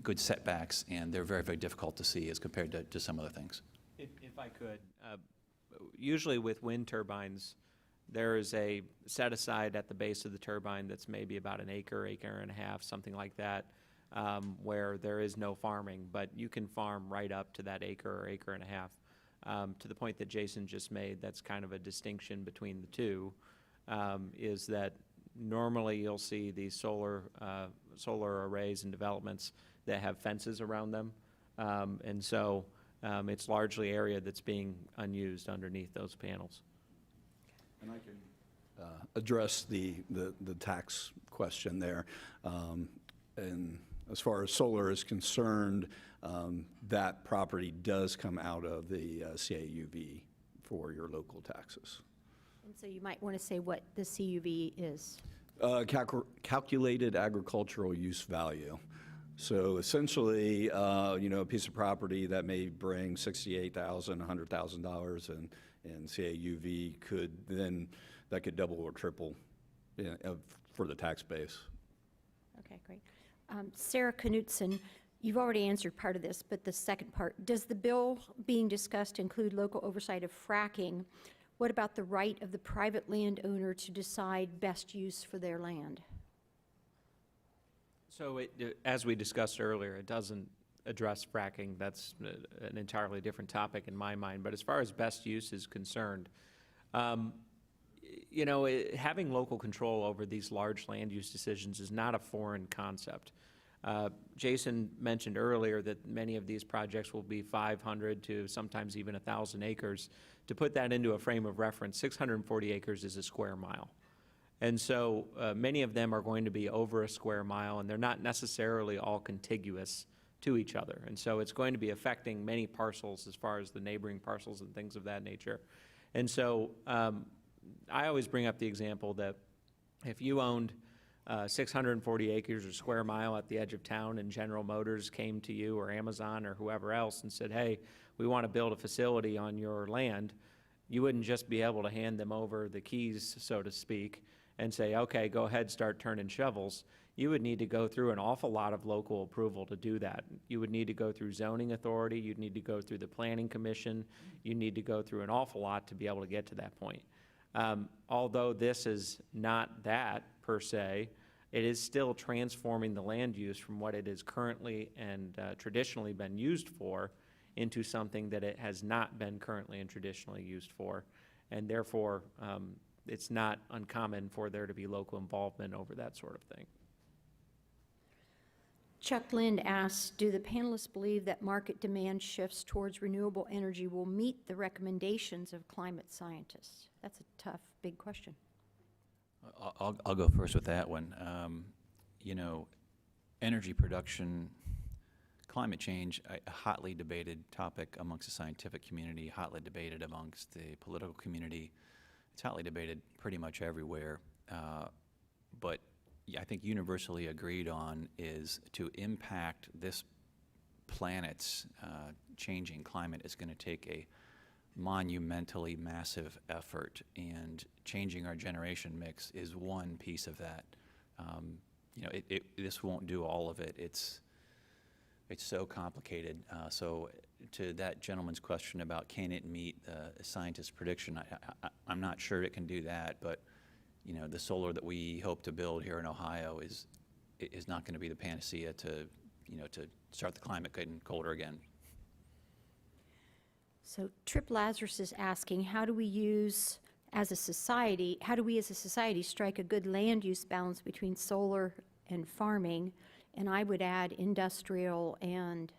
good setbacks, and they're very, very difficult to see as compared to some other things. If I could, usually with wind turbines, there is a set aside at the base of the turbine that's maybe about an acre and a half, something like that, where there is no farming, but you can farm right up to that acre and a half. To the point that Jason just made, that's kind of a distinction between the two, is that normally you'll see these solar arrays and developments that have fences around them, and so it's largely area that's being unused underneath those panels. And I can address the tax question there. And as far as solar is concerned, that property does come out of the CAUV for your local taxes. And so you might want to say what the CUV is. Calculated agricultural use value. So essentially, a piece of property that may bring $68,000, $100,000 and CAUV that could double or triple for the tax base. Okay, great. Sarah Knutson, you've already answered part of this, but the second part, does the bill being discussed include local oversight of fracking? What about the right of the private landowner to decide best use for their land? So as we discussed earlier, it doesn't address fracking. That's an entirely different topic in my mind. But as far as best use is concerned, having local control over these large land use decisions is not a foreign concept. Jason mentioned earlier that many of these projects will be 500 to sometimes even 1,000 acres. To put that into a frame of reference, 640 acres is a square mile. And so many of them are going to be over a square mile, and they're not necessarily all contiguous to each other. And so it's going to be affecting many parcels as far as the neighboring parcels and things of that nature. And so I always bring up the example that if you owned 640 acres or square mile at the edge of town and General Motors came to you or Amazon or whoever else and said, hey, we want to build a facility on your land, you wouldn't just be able to hand them over the keys, so to speak, and say, okay, go ahead, start turning shovels, you would need to go through an awful lot of local approval to do that. You would need to go through zoning authority, you'd need to go through the planning commission, you need to go through an awful lot to be able to get to that point. Although this is not that per se, it is still transforming the land use from what it is currently and traditionally been used for into something that it has not been currently and traditionally used for. And therefore, it's not uncommon for there to be local involvement over that sort of thing. Chuck Lind asks, do the panelists believe that market demand shifts towards renewable energy will meet the recommendations of climate scientists? That's a tough, big question. I'll go first with that one. You know, energy production, climate change, a hotly debated topic amongst the scientific community, hotly debated amongst the political community. It's hotly debated pretty much everywhere. But I think universally agreed on is to impact this planet's changing climate is going to take a monumentally massive effort, and changing our generation mix is one piece of that. You know, this won't do all of it. It's so complicated. So to that gentleman's question about can it meet the scientist's prediction, I'm not sure it can do that, but you know, the solar that we hope to build here in Ohio is not going to be the panacea to, you know, to start the climate getting colder again. So Trip Lazarus is asking, how do we as a society strike a good land use balance between solar and farming? And I would add industrial and,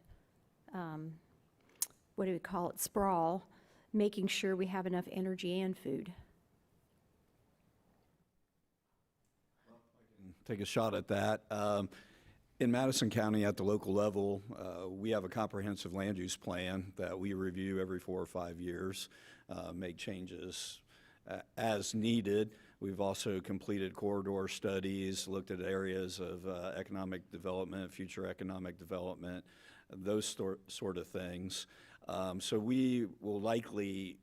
what do we call it, sprawl, making sure we have enough energy and food. Take a shot at that. In Madison County at the local level, we have a comprehensive land use plan that we review every 4 or 5 years, make changes as needed. We've also completed corridor studies, looked at areas of economic development, future economic development, those sort of things. So we will likely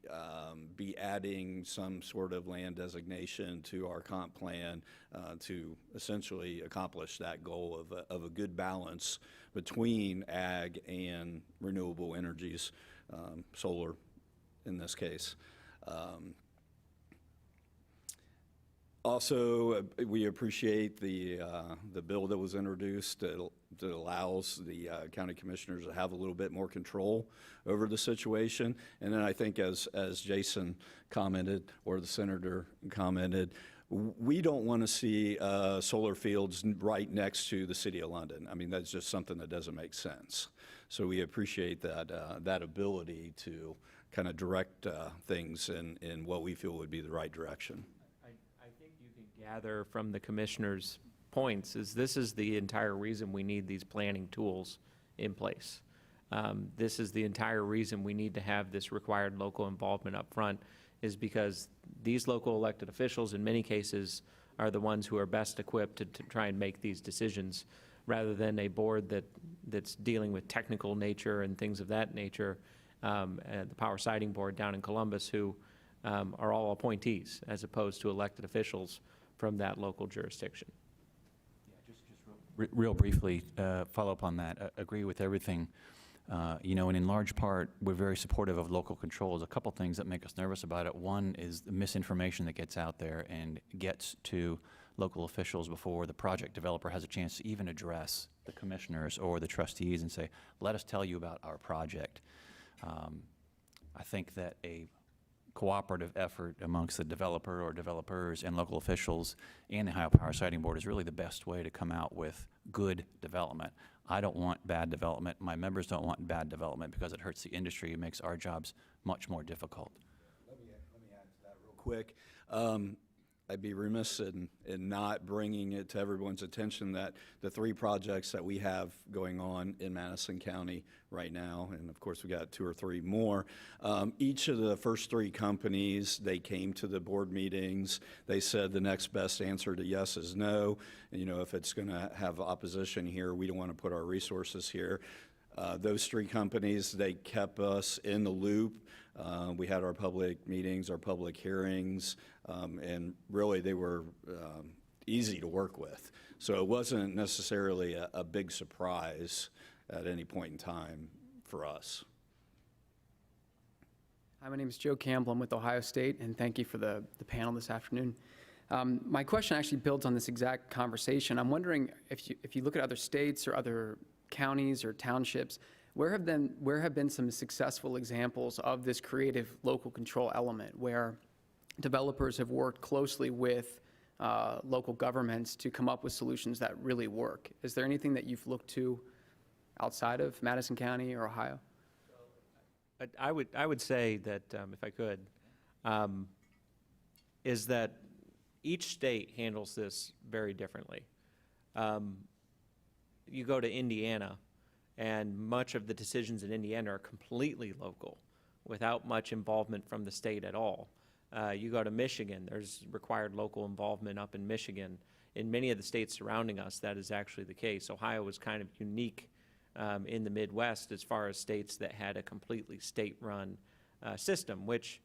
be adding some sort of land designation to our comp plan to essentially accomplish that goal of a good balance between ag and renewable energies, solar in this case. Also, we appreciate the bill that was introduced that allows the county commissioners to have a little bit more control over the situation. And then I think as Jason commented, or the senator commented, we don't want to see solar fields right next to the city of London. I mean, that's just something that doesn't make sense. So we appreciate that ability to kind of direct things in what we feel would be the right direction. Gather from the commissioner's points is this is the entire reason we need these planning tools in place. This is the entire reason we need to have this required local involvement up front, is because these local elected officials in many cases are the ones who are best equipped to try and make these decisions, rather than a board that's dealing with technical nature and things of that nature, and the Power Siting Board down in Columbus, who are all appointees as opposed to elected officials from that local jurisdiction. Yeah, just real briefly, follow up on that. Agree with everything. You know, and in large part, we're very supportive of local controls. A couple things that make us nervous about it. One is the misinformation that gets out there and gets to local officials before the project developer has a chance to even address the commissioners or the trustees and say, let us tell you about our project. I think that a cooperative effort amongst the developer or developers and local officials and the Ohio Power Siting Board is really the best way to come out with good development. I don't want bad development. My members don't want bad development because it hurts the industry. It makes our jobs much more difficult. Let me add to that real quick. I'd be remiss in not bringing it to everyone's attention that the 3 projects that we have going on in Madison County right now, and of course we got 2 or 3 more, each of the first 3 companies, they came to the board meetings, they said the next best answer to yes is no, and you know, if it's going to have opposition here, we don't want to put our resources here. Those 3 companies, they kept us in the loop. We had our public meetings, our public hearings, and really they were easy to work with. So it wasn't necessarily a big surprise at any point in time for us. Hi, my name is Joe Campbell. I'm with Ohio State, and thank you for the panel this afternoon. My question actually builds on this exact conversation. I'm wondering if you look at other states or other counties or townships, where have been some successful examples of this creative local control element where developers have worked closely with local governments to come up with solutions that really work? Is there anything that you've looked to outside of Madison County or Ohio? I would say that, if I could, is that each state handles this very differently. You go to Indiana, and much of the decisions in Indiana are completely local, without much involvement from the state at all. You go to Michigan, there's required local involvement up in Michigan. In many of the states surrounding us, that is actually the case. Ohio was kind of unique in the Midwest as far as states that had a completely state-run system, which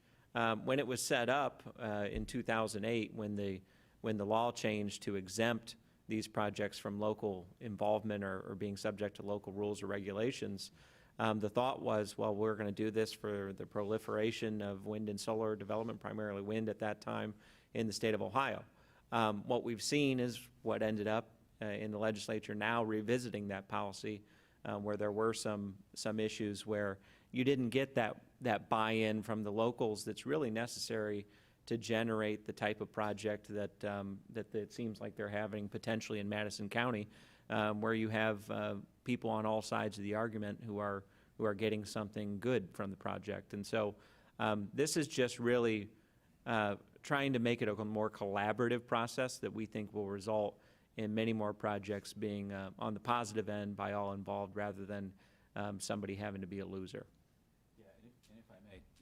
when it was set up in 2008, when the law changed to exempt these projects from local involvement or being subject to local rules or regulations, the thought was, well, we're going to do this for the proliferation of wind and solar development, primarily wind at that time, in the state of Ohio. What we've seen is what ended up in the legislature now revisiting that policy, where there were some issues where you didn't get that buy-in from the locals that's really necessary to generate the type of project that it seems like they're having potentially in Madison County, where you have people on all sides of the argument who are getting something good from the project. And so this is just really trying to make it a more collaborative process that we think will result in many more projects being on the positive end by all involved, rather than somebody having to be a loser. Yeah, and if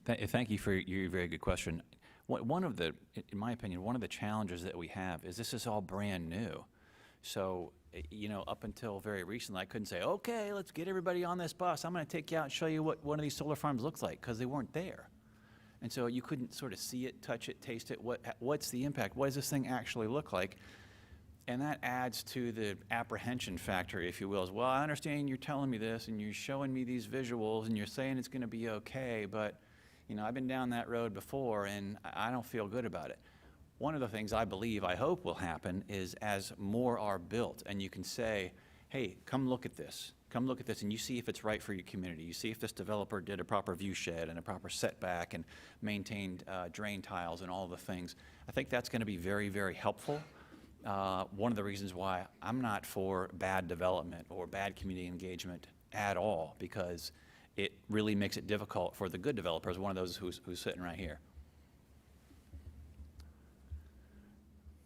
I may, thank you for your very good question. One of the, in my opinion, one of the challenges that we have is this is all brand new. So, you know, up until very recently, I couldn't say, okay, let's get everybody on this bus. I'm going to take you out and show you what one of these solar farms looks like, because they weren't there. And so you couldn't sort of see it, touch it, taste it. What's the impact? What does this thing actually look like? And that adds to the apprehension factor, if you will, as well. I understand you're telling me this, and you're showing me these visuals, and you're saying it's going to be okay, but, you know, I've been down that road before, and I don't feel good about it. One of the things I believe, I hope will happen, is as more are built, and you can say, hey, come look at this. Come look at this, and you see if it's right for your community. You see if this developer did a proper view shed and a proper setback and maintained drain tiles and all the things. I think that's going to be very, very helpful. One of the reasons why I'm not for bad development or bad community engagement at all, because it really makes it difficult for the good developers, one of those who's sitting right here.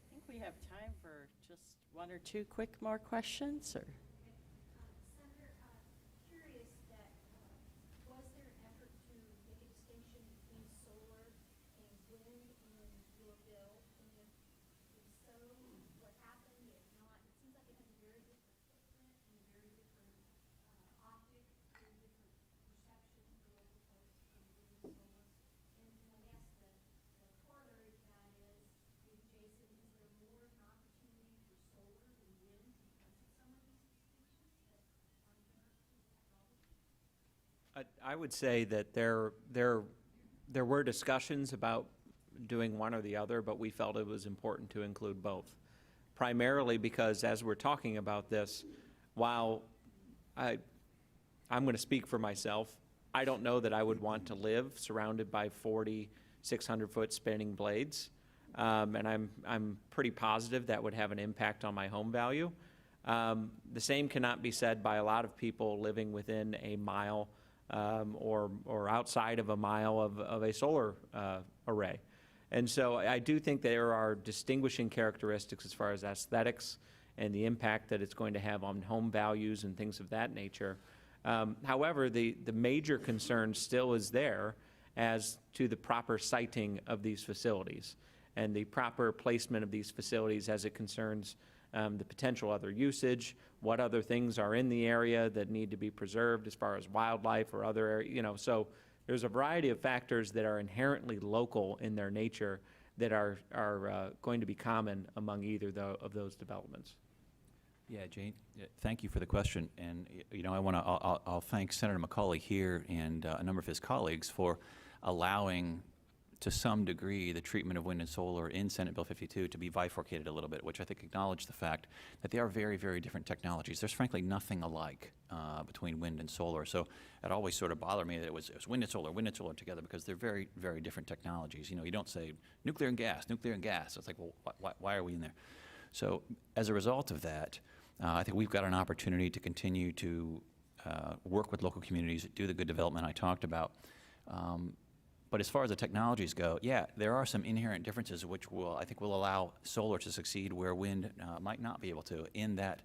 I think we have time for just one or two quick more questions, or? Senator, curious that, was there an effort to make a distinction between solar and wind in your bill? And if so, what happened? If not, it seems like it has a very different footprint and a very different optic, very different perception for local folks from wind and solar. And I guess the corollary to that is, maybe Jason, is there more of an opportunity for solar than wind because of some of these distinctions that are inherent to the technology? I would say that there were discussions about doing one or the other, but we felt it was important to include both. Primarily because as we're talking about this, while I'm going to speak for myself, I don't know that I would want to live surrounded by 40 600-foot spinning blades, and I'm pretty positive that would have an impact on my home value. The same cannot be said by a lot of people living within a mile or outside of a mile of a solar array. And so I do think there are distinguishing characteristics as far as aesthetics and the impact that it's going to have on home values and things of that nature. However, the major concern still is there as to the proper siting of these facilities and the proper placement of these facilities as it concerns the potential other usage, what other things are in the area that need to be preserved as far as wildlife or other area, so there's a variety of factors that are inherently local in their nature that are going to be common among either of those developments. Yeah, Jane, thank you for the question. And, I'll thank Senator McColley here and a number of his colleagues for allowing, to some degree, the treatment of wind and solar in Senate Bill 52 to be bifurcated a little bit, which I think acknowledged the fact that they are very, very different technologies. There's frankly nothing alike between wind and solar. So it always sort of bothered me that it was wind and solar together, because they're very, very different technologies. You don't say nuclear and gas. It's like, well, why are we in there? So as a result of that, I think we've got an opportunity to continue to work with local communities, do the good development I talked about. But as far as the technologies go, yeah, there are some inherent differences which I think will allow solar to succeed where wind might not be able to, in that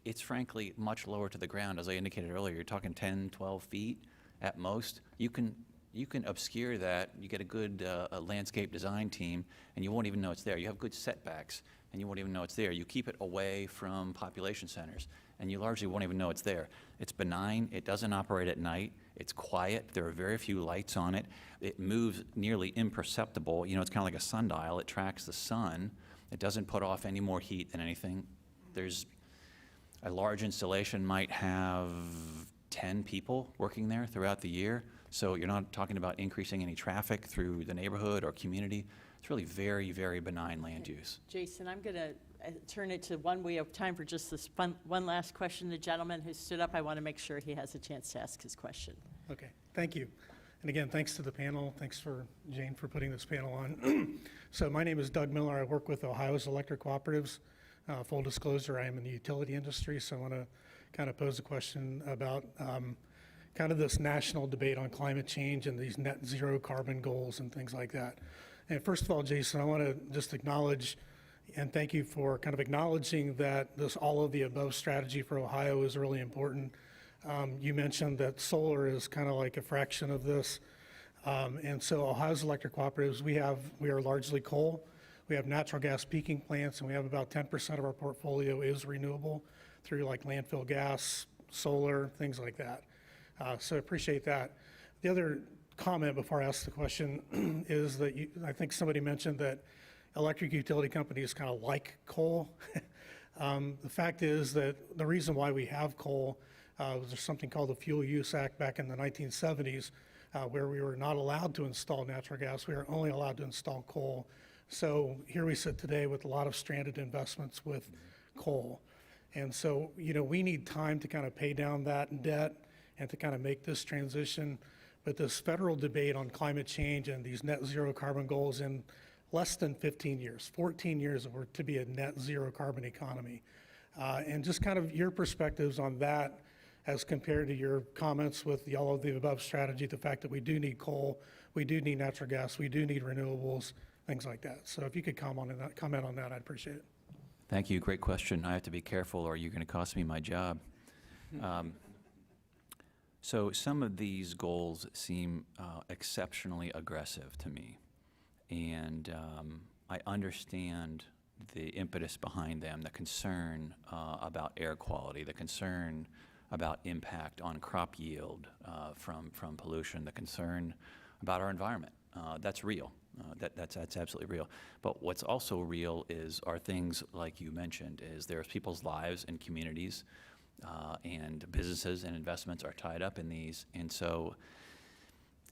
it's frankly much lower to the ground. As I indicated earlier, you're talking 10, 12 feet at most. You can obscure that. You get a good landscape design team, and you won't even know it's there. You have good setbacks, and you won't even know it's there. You keep it away from population centers, and you largely won't even know it's there. It's benign. It doesn't operate at night. It's quiet. There are very few lights on it. It moves nearly imperceptible. It's kind of like a sundial. It tracks the sun. It doesn't put off any more heat than anything. There's a large installation might have 10 people working there throughout the year. So you're not talking about increasing any traffic through the neighborhood or community. It's really very, very benign land use. Jason, I'm going to turn it to one. We have time for just this one last question. The gentleman who stood up, I want to make sure he has a chance to ask his question. Okay, thank you. And again, thanks to the panel. Thanks for Jane for putting this panel on. So my name is Doug Miller. I work with Ohio's electric cooperatives. Full disclosure, I am in the utility industry, so I want to kind of pose a question about kind of this national debate on climate change and these net zero carbon goals and things like that. And first of all, Jason, I want to just acknowledge and thank you for kind of acknowledging that this all of the above strategy for Ohio is really important. You mentioned that solar is kind of like a fraction of this. And so Ohio's electric cooperatives, we are largely coal. We have natural gas peaking plants, and we have about 10% of our portfolio is renewable through like landfill gas, solar, things like that. So I appreciate that. The other comment before I ask the question is that I think somebody mentioned that electric utility companies kind of like coal. The fact is that the reason why we have coal was there's something called the Fuel Use Act back in the 1970s where we were not allowed to install natural gas. We were only allowed to install coal. So here we sit today with a lot of stranded investments with coal. And so, we need time to kind of pay down that debt and to kind of make this transition. But this federal debate on climate change and these net zero carbon goals in less than 15 years, 14 years, we're to be a net zero carbon economy. And just kind of your perspectives on that as compared to your comments with the all of the above strategy, the fact that we do need coal, we do need natural gas, we do need renewables, things like that. So if you could comment on that, I'd appreciate it. Thank you. Great question. I have to be careful or you're going to cost me my job. So some of these goals seem exceptionally aggressive to me. And I understand the impetus behind them, the concern about air quality, the concern about impact on crop yield from pollution, the concern about our environment. That's real. That's absolutely real. But what's also real are things like you mentioned, is there's people's lives and communities and businesses and investments are tied up in these. And so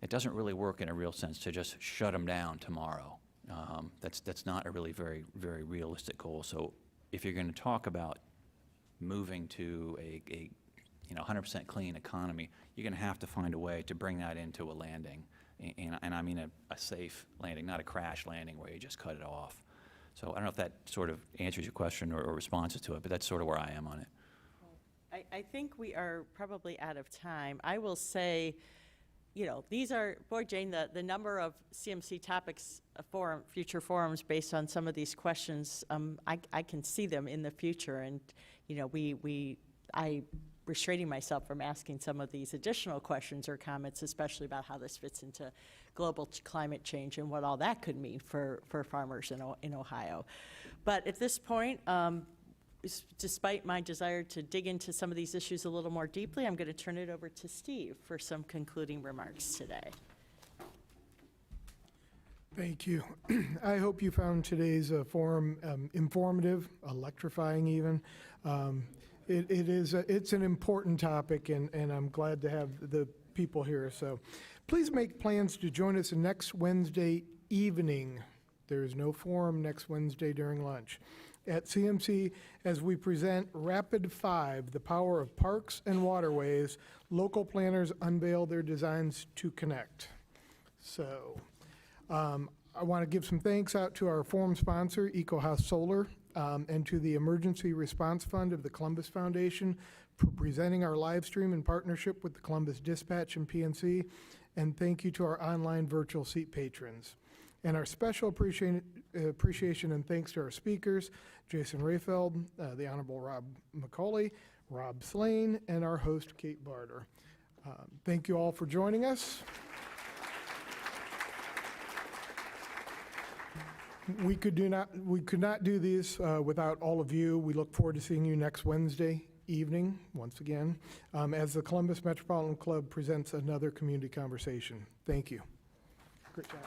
it doesn't really work in a real sense to just shut them down tomorrow. That's not a really very, very realistic goal. So if you're going to talk about moving to a 100% clean economy, you're going to have to find a way to bring that into a landing. And I mean a safe landing, not a crash landing where you just cut it off. So I don't know if that sort of answers your question or responses to it, but that's sort of where I am on it. I think we are probably out of time. I will say, these are, boy, Jane, the number of CMC topics, future forums based on some of these questions, I can see them in the future. And, I restraining myself from asking some of these additional questions or comments, especially about how this fits into global climate change and what all that could mean for farmers in Ohio. But at this point, despite my desire to dig into some of these issues a little more deeply, I'm going to turn it over to Steve for some concluding remarks today. Thank you. I hope you found today's forum informative, electrifying even. It's an important topic, and I'm glad to have the people here. So please make plans to join us next Wednesday evening. There is no forum next Wednesday during lunch at CMC as we present Rapid 5, the power of parks and waterways. Local planners unveil their designs to connect. So I want to give some thanks out to our forum sponsor, EcoHouse Solar, and to the Emergency Response Fund of the Columbus Foundation for presenting our live stream in partnership with the Columbus Dispatch and PNC. And thank you to our online virtual seat patrons. And our special appreciation and thanks to our speakers, Jason Rafeld, the Honorable Rob McColley, Rob Slane, and our host, Kate Bartter. Thank you all for joining us. We could not do these without all of you. We look forward to seeing you next Wednesday evening, once again, as the Columbus Metropolitan Club presents another community conversation. Thank you. Great job.